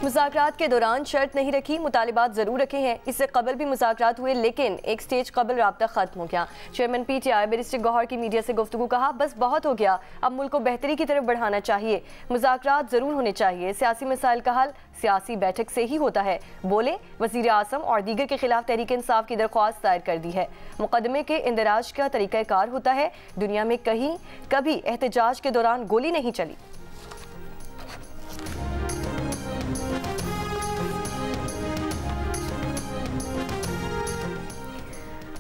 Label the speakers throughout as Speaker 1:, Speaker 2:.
Speaker 1: मुज़ाकरात के दौरान शर्त नहीं रखी, मुतालिबात ज़रूर रखे हैं। इससे कबल भी मुज़ाकरात हुए लेकिन एक स्टेज कबल राब्ता ख़त्म हो गया। चेयरमैन PTI बैरिस्टर गौहर की मीडिया से गुफ्तगू, कहा बस बहुत हो गया, अब मुल्क को बेहतरी की तरफ बढ़ाना चाहिए, मुज़ाकरात ज़रूर होने चाहिए, सियासी मसाइल का हल सियासी बैठक से ही होता है। बोले वज़ीर आज़म और दीगर के खिलाफ तहरीक इंसाफ की दरख्वास्त दायर कर दी है। मुकदमे के इंदराज का तरीक़ाकार होता है, दुनिया में कहीं कभी एहतजाज के दौरान गोली नहीं चली।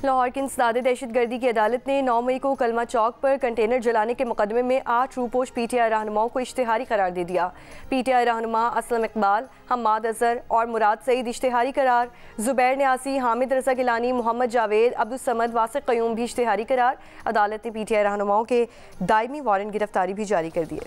Speaker 1: लाहौर की इंसदाद दहशतगर्दी की अदालत ने 9 मई को कलमा चौक पर कंटेनर जलाने के मुकदमे में 8 रूपोश PTI रहनुमाओं को इश्तिहारी करार दे दिया। PTI रहनुमा असलम इकबाल, हम्माद अजहर और मुराद सईद इश्तिहारी करार, जुबैर न्यासी, हामिद रजा गिलानी, मोहम्मद जावेद, अब्दुल समद, वासिक क़यूम भी इश्तिहारी करार। अदालत ने PTI रहनुमाओं के दायमी वारंट गिरफ्तारी भी जारी कर दिए।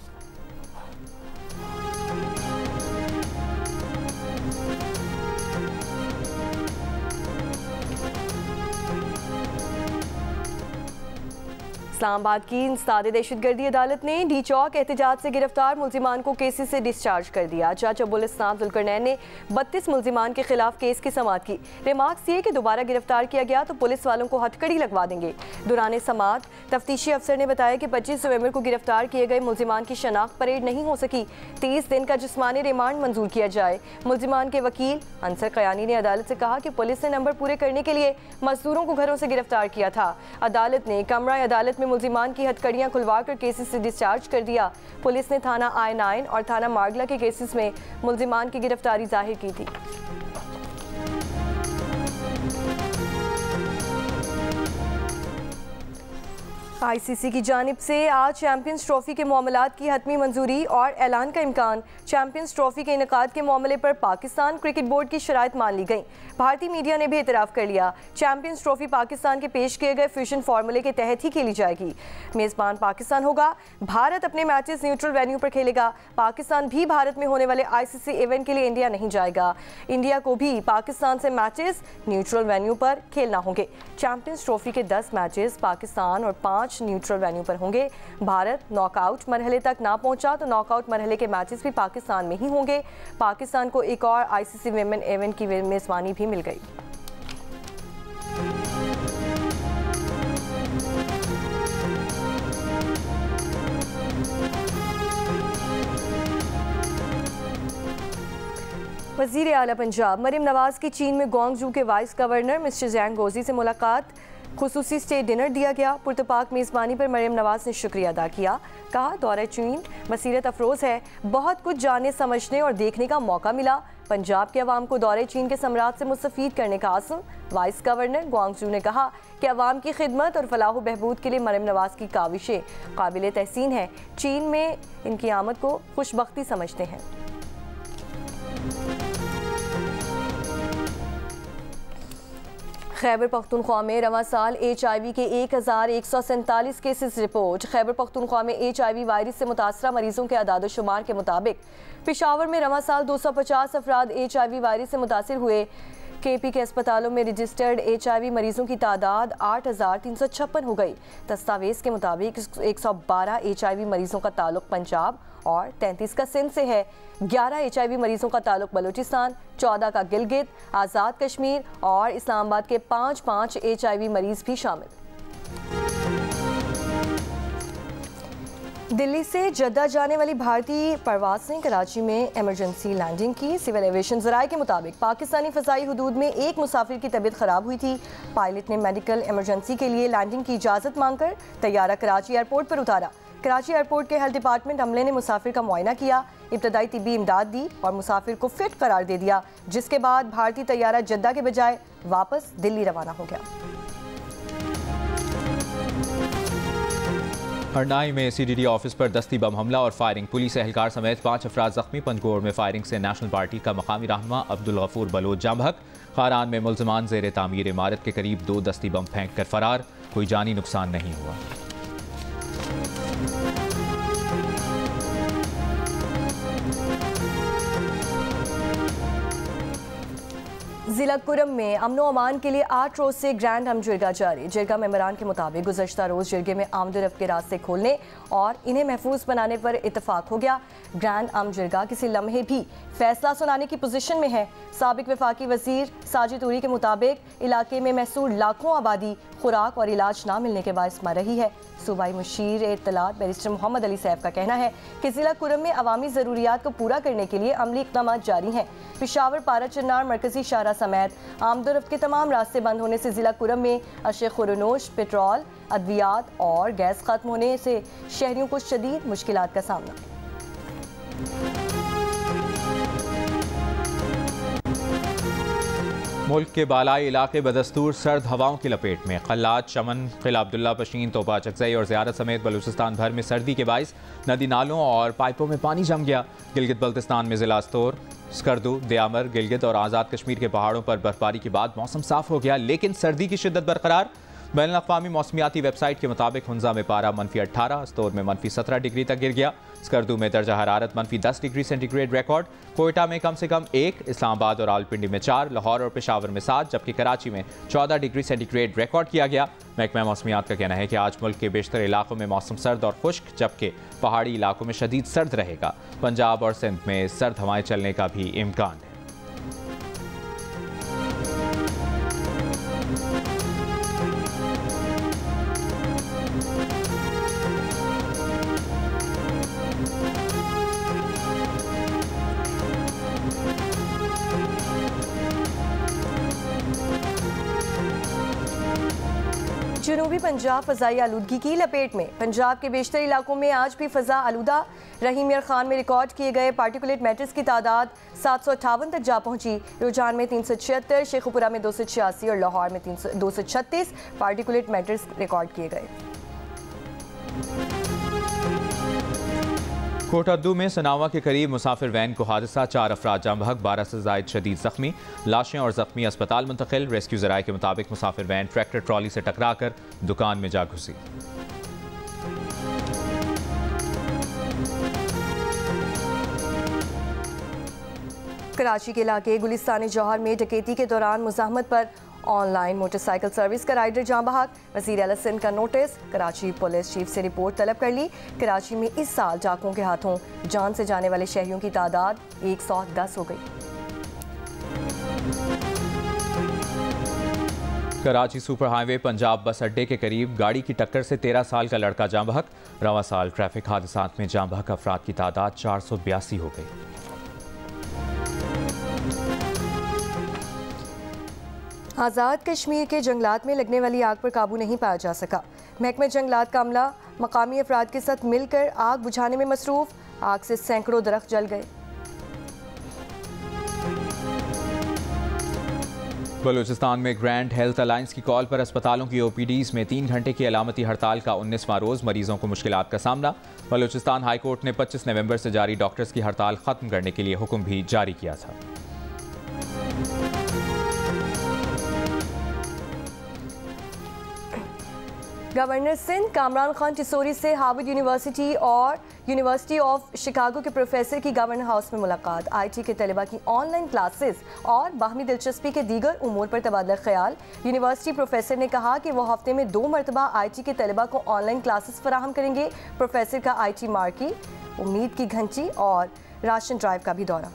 Speaker 1: इस्लामाबाद की इंसदाद दहशतगर्दी अदालत ने डी चौक एहतजाज से गिरफ्तार मुल्जिमान को केसेस से डिस्चार्ज कर दिया। जज अबुल इस्लाम जुल्करनैन ने 32 मुल्जिमान के खिलाफ केस की समाअत की। रिमार्क्स दिए कि दोबारा गिरफ्तार किया गया तो पुलिस वालों को हथकड़ी लगवा देंगे। दौरान समाअत तफ्तीशी अफसर ने बताया कि 25 नवंबर को गिरफ्तार किए गए मुल्जिमान की शनाख्त परेड नहीं हो सकी, 30 दिन का जिस्मानी रिमांड मंजूर किया जाए। मुल्जिमान के वकील अंसर कयानी ने अदालत से कहा कि पुलिस ने नंबर पूरे करने के लिए मजदूरों को घरों से गिरफ्तार किया था। अदालत ने कमरा अदालत में मुल्जिमान की हथकड़ियां खुलवा कर केसेस से डिस्चार्ज कर दिया। पुलिस ने थाना I9 और थाना मारगला के केसेस में मुल्जिमान की गिरफ्तारी जाहिर की थी। ICC की जानिब से आज चैंपियंस ट्रॉफी के मामलात की हतमी मंजूरी और ऐलान का इम्कान। चैंपियंस ट्रॉफी के इनेकाद के मामले पर पाकिस्तान क्रिकेट बोर्ड की शराइत मान ली गई। भारतीय मीडिया ने भी एतराफ़ कर लिया। चैंपियंस ट्रॉफी पाकिस्तान के पेश किए गए फ्यूजन फार्मूले के तहत ही खेली जाएगी। मेज़बान पाकिस्तान होगा। भारत अपने मैचेस न्यूट्रल वेन्यू पर खेलेगा। पाकिस्तान भी भारत में होने वाले ICC इवेंट के लिए इंडिया नहीं जाएगा। इंडिया को भी पाकिस्तान से मैचेस न्यूट्रल वेन्यू पर खेलना होंगे। चैंपियंस ट्रॉफी के 10 मैचेस पाकिस्तान और 5 न्यूट्रल वेन्यू पर होंगे। भारत नॉकआउट मरहले तक ना पहुंचा तो नॉकआउट मरहले के मैचेस भी पाकिस्तान में ही होंगे। पाकिस्तान को एक और ICC विमेन इवेंट की मेज़बानी भी मिल गई। वज़ीर आला पंजाब मरियम नवाज़ की चीन में ग्वांगझू के वाइस गवर्नर मिस्टर जैंग गोजी से मुलाकात, खुसूसी स्टेट डिनर दिया गया। पुरतपाक मेज़बानी पर मरियम नवाज़ ने शुक्रिया अदा किया। कहा दौरा चीन बसीरत अफरोज़ है, बहुत कुछ जानने समझने और देखने का मौका मिला। पंजाब के अवाम को दौरे चीन के सम्राट से मुस्तफ़ीद करने का आज़म। वाइस गवर्नर ग्वांगझू ने कहा कि अवाम की खिदमत और फलाह बहबूद के लिए मरियम नवाज़ की काविशें काबिल तहसीन हैं। चीन में इनकी आमद को खुशबख्ती समझते हैं। खैबर पख्तूनख्वा में रवां साल HIV के 1147 केसेस रिपोर्ट। खैबर पख्तूनख्वा में HIV वायरस से मुतासरा मरीजों के अदाद शुमार के मुताबिक पेशावर में रवां साल 250 अफराद HIV वायरस से मुतासिर हुए। KP के अस्पतालों में रजिस्टर्ड HIV मरीजों की तादाद 8356 हो गई। दस्तावेज़ के मुताबिक 112 HIV मरीजों का ताल्लुक पंजाब और 33 का सिंध से है। 11 HIV मरीजों का ताल्लुक बलूचिस्तान, 14 का गिलगित, आज़ाद कश्मीर और इस्लामाबाद के 5 HIV मरीज भी शामिल। दिल्ली से जद्दा जाने वाली भारतीय परवाज़ ने कराची में इमरजेंसी लैंडिंग की। सिविल एविएशन ज़राए के मुताबिक पाकिस्तानी फ़ज़ाई हुदूद में एक मुसाफिर की तबीयत ख़राब हुई थी। पायलट ने मेडिकल इमरजेंसी के लिए लैंडिंग की इजाज़त मांगकर तैयारा कराची एयरपोर्ट पर उतारा। कराची एयरपोर्ट के हेल्थ डिपार्टमेंट अमले ने मुसाफिर का मुआयना किया, इब्तदाई तिब्बी इमदाद दी और मुसाफिर को फिट करार दे दिया, जिसके बाद भारतीय तैयारा जद्दा के बजाय वापस दिल्ली रवाना हो गया।
Speaker 2: हरनाई में CDD ऑफिस पर दस्ती बम हमला और फायरिंग, पुलिस एहलकार समेत 5 अफराद जख्मी। पंजकोड़ में फायरिंग से नेशनल पार्टी का मकामी रहनुमा अब्दुल गफूर बलोच जाँ बहक। खारान में मुल्ज़िमान ज़ेर तामीर इमारत के करीब 2 दस्ती बम फेंक कर फरार, कोई जानी नुकसान नहीं हुआ।
Speaker 1: जिला कुरम में अमनो अमान के लिए 8 रोज से ग्रैंड हम जिरगा जारी। जिरगा मेंबरान के मुताबिक गुज़श्ता रोज जिरगे में आमदरफ्त के रास्ते खोलने और इन्हें महफूज बनाने पर इतफाक हो गया। ग्रैंड हम जिरगा किसी लम्हे भी फैसला सुनाने की पोजीशन में है। साबिक वफाकी वजीर साजिद उरी के मुताबिक इलाके में महसूर लाखों आबादी खुराक और इलाज ना मिलने के बायस मर रही है। सूबाई मुशीर इत्तलात बैरिस्टर मोहम्मद अली सैफ का कहना है कि जिला कुरम में अवामी ज़रूरियात को पूरा करने के लिए अमली इक़दाम जारी हैं। पेशावर, पारा, चन्नार, मरकजी शाहरा समेत आमदरफ्त के तमाम रास्ते बंद होने से जिला कुरम में अशे खुरनोश, पेट्रोल, अद्वियात और गैस खत्म होने से शहरियों को शदीद मुश्किलात का सामना।
Speaker 2: मुल्क के बालाई इलाके बदस्तूर सर्द हवाओं की लपेट में। कल्लात, चमन, किला अब्दुल्ला, पशीन, तोपा, चकजई और ज़ियारत समेत बलूचिस्तान भर में सर्दी के बाइस नदी नालों और पाइपों में पानी जम गया। गिलगित बल्तिस्तान में ज़िला अस्तोर, स्कर्दू, दयामर, गिलगित और आज़ाद कश्मीर के पहाड़ों पर बर्फबारी के बाद मौसम साफ हो गया, लेकिन सर्दी की शिद्दत बरकरार। बैनुल-अक़वामी मौसमियाती वेबसाइट के मुताबिक हुंजा में पारा -18, अस्तोर में -17 डिग्री तक गिर गया। स्कर्दू में दर्जा हरारत -10 डिग्री सेंटीग्रेड रिकॉर्ड। कोयटा में कम से कम 1, इस्लामाबाद और रावलपिंडी में 4, लाहौर और पेशावर में 7, जबकि कराची में 14 डिग्री सेंटीग्रेड रिकॉर्ड किया गया। महकमा मौसमियात का कहना है कि आज मुल्क के बेशतर इलाकों में मौसम सर्द और खुश्क, जबकि पहाड़ी इलाकों में शदीद सर्द रहेगा। पंजाब और सिंध में सर्द हवाएं चलने का भी इम्कान है।
Speaker 1: जनूबी पंजाब फ़ज़ाई आलूदगी की लपेट में। पंजाब के बेशतर इलाकों में आज भी फ़ज़ा आलूदा रही। मियार खान में रिकॉर्ड किए गए पार्टिकुलेट मैटर्स की तादाद 758 तक जा पहुंची। रुझान में 376, शेखुपुरा में 286 और लाहौर में 236 पार्टिकुलेट मैटर्स रिकॉर्ड किए गए।
Speaker 2: कोटद्दू में सनावा के करीब मुसाफिर वैन को हादसा, 4 अफराद जाम बहक, 12 से जायद शदीद जख्मी। लाशें और जख्मी अस्पताल मुंतकिल। रेस्क्यू ज़राए के मुताबिक मुसाफिर वैन ट्रैक्टर ट्रॉली से टकराकर दुकान में जा घुसी।
Speaker 1: कराची के इलाके गुलिस्तानी जौहर में डकैती के दौरान मुज़ाहमत पर ऑनलाइन मोटरसाइकिल सर्विस का राइडर जाम बहक। वज़ीर आला सिंध का नोटिस। कराची पुलिस चीफ से रिपोर्ट तलब कर ली। कराची में इस साल डाकुओं के हाथों जान से जाने वाले शहरियों की तादाद 110 हो गई।
Speaker 2: कराची सुपर हाईवे पंजाब बस अड्डे के करीब गाड़ी की टक्कर से 13 साल का लड़का जाम बहक। रवां साल ट्रैफिक हादसात में जाम बहक अफराद की तादाद 482 हो गई।
Speaker 1: आज़ाद कश्मीर के जंगलात में लगने वाली आग पर काबू नहीं पाया जा सका। महकमे जंगलात का अमला मकामी अफराद के साथ मिलकर आग बुझाने में मसरूफ। आग से सैकड़ों दरख्त जल गए।
Speaker 2: बलूचिस्तान में ग्रैंड हेल्थ अलायंस की कॉल पर अस्पतालों की ओपीडीज में 3 घंटे की अलामती हड़ताल का 19वां रोज। मरीजों को मुश्किलात का सामना। बलूचिस्तान हाई कोर्ट ने 25 नवंबर से जारी डॉक्टर्स की हड़ताल खत्म करने के लिए हुक्म भी जारी किया था।
Speaker 1: गवर्नर सिंध कामरान खान टिसोरी से हार्वर्ड यूनिवर्सिटी और यूनिवर्सिटी ऑफ शिकागो के प्रोफेसर की गवर्नर हाउस में मुलाकात। IT के तलबा की ऑनलाइन क्लासेस और बाहमी दिलचस्पी के दीगर उमूर पर तबादला ख्याल। यूनिवर्सिटी प्रोफेसर ने कहा कि वो हफ्ते में 2 मरतबा IT के तलबा को ऑनलाइन क्लासेस फराहम करेंगे। प्रोफेसर का IT मार्की, उम्मीद की घंटी और राशन ड्राइव का भी दौरा।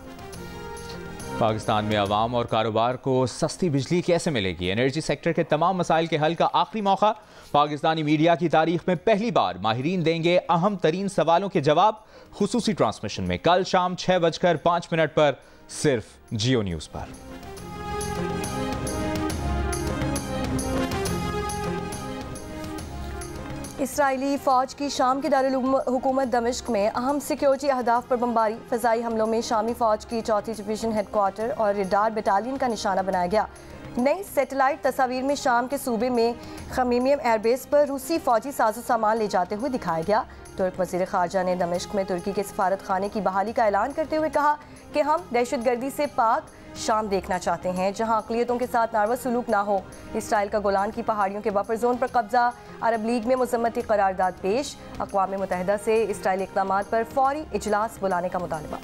Speaker 2: पाकिस्तान में आवाम और कारोबार को सस्ती बिजली कैसे मिलेगी? एनर्जी सेक्टर के तमाम मसाइल के हल का आखिरी मौका। पाकिस्तानी मीडिया की तारीख में पहली बार माहिरीन देंगे अहम तरीन सवालों के जवाब। खुसूसी ट्रांसमिशन में कल शाम 6:05 पर सिर्फ जियो न्यूज़ पर।
Speaker 1: इसराइली फ़ौज की शाम के दारुल हुकूमत दमिश्क में अहम सिक्योरिटी अहदाफ पर बमबारी। फ़ज़ाई हमलों में शामी फ़ौज की 4th डिवीज़न हेडक्वार्टर और रिडार बटालियन का निशाना बनाया गया। नई सैटेलाइट तस्वीर में शाम के सूबे में खमीमियम एयरबेस पर रूसी फ़ौजी साजो सामान ले जाते हुए दिखाया गया। तुर्क वज़ीर ख़ारजा ने दमिश्क में तुर्की के सफारत खाने की बहाली का ऐलान करते हुए कहा कि हम दहशतगर्दी से पाक शाम देखना चाहते हैं, जहां अक़लियतों के साथ नारवा सलूक ना हो। इसराइल का गोलान की पहाड़ियों के बफर जोन पर कब्जा। अरब लीग में मज़म्मती करारदाद पेश। अक़वाम मुत्तहिदा से इसराइली इक़दामात पर फौरी इजलास बुलाने का मुतालबा।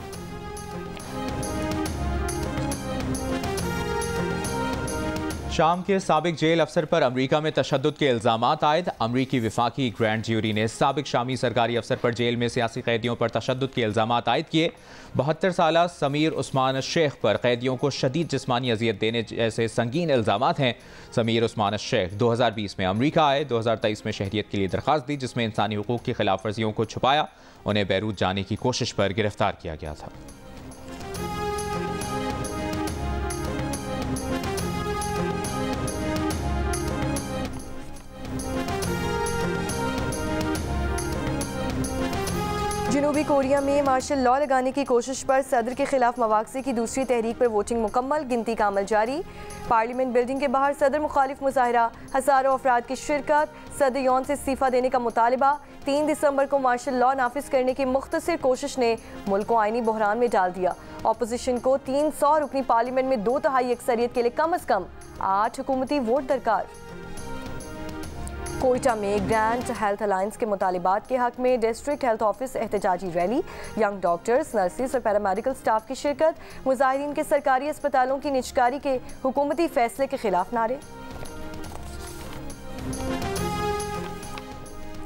Speaker 2: शाम के साबिक जेल अफसर पर अमरीका में तशद्दुद के इल्जामात आयद। अमरीकी विफाकी ग्रैंड ज्यूरी ने साबिक शामी सरकारी अफसर पर जेल में सियासी कैदियों पर तशद्दुद के इल्जामात आयद किए। 72 साला समीर उस्मान शेख पर कैदियों को शदीद जिस्मानी अजियत देने जैसे संगीन इल्जामात हैं। समीर उस्मान शेख 2020 में अमरीका आए, 2023 में शहरियत के लिए दरख्वास्त दी, जिसमें इंसानी हुकूक की खिलाफ वर्जियों को छुपाया। उन्हें बैरूत जाने की कोशिश पर गिरफ्तार किया गया था।
Speaker 1: जनूबी कोरिया में मार्शल लॉ लगाने की कोशिश पर सदर के खिलाफ मवाक़से की दूसरी तहरीक पर वोटिंग मुकम्मल, गिनती का अमल जारी। पार्लियामेंट बिल्डिंग के बाहर सदर मुखालिफ मुजाहिरा, हज़ारों अफराद की शिरकत, सदर यौन से इस्तीफ़ा देने का मुतालबा। 3 दिसंबर को मार्शल लॉ नाफिज करने की मुख्तसर कोशिश ने मुल्क को आइनी बहरान में डाल दिया। अपोजिशन को 300 रुकनी पार्लियामेंट में 2/3 अक्सरियत के लिए कम अज़ कम 8 हुकूमती वोट दरकार। कोयटा में ग्रैंड हेल्थ अलायंस के मुतालिबात के हक में डिस्ट्रिक्ट हेल्थ ऑफिस एहतजाजी रैली, यंग डॉक्टर्स, नर्सिस और पैरामेडिकल स्टाफ की शिरकत। मुजाहिरीन के सरकारी अस्पतालों की निजकारी के हुकूमती फैसले के खिलाफ नारे।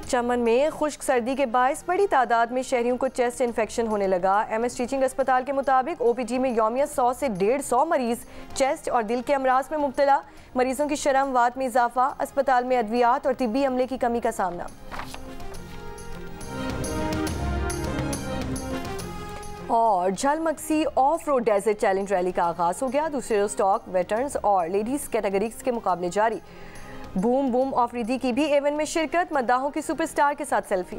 Speaker 1: चमन में खुश्क सर्दी के बायस बड़ी तादाद में शहरियों को चेस्ट इन्फेक्शन होने लगा। MS टीचिंग अस्पताल के मुताबिक OPD में यौमिया 100 से 150 मरीज चेस्ट और दिल के अमराज में मुब्तला। मरीजों की शरम-वात में इजाफा, अस्पताल में अद्वियात और तिब्बी अमले की कमी का सामना। और Jhal Magsi off road desert challenge rally का आगाज हो गया। दूसरे रोज स्टॉक, वेटरन्स और लेडीज कैटेगरीज के मुकाबले जारी। बूम बूम ऑफरीदी की भी इवेंट में शिरकत, मद्दाहों की सुपरस्टार के साथ सेल्फी।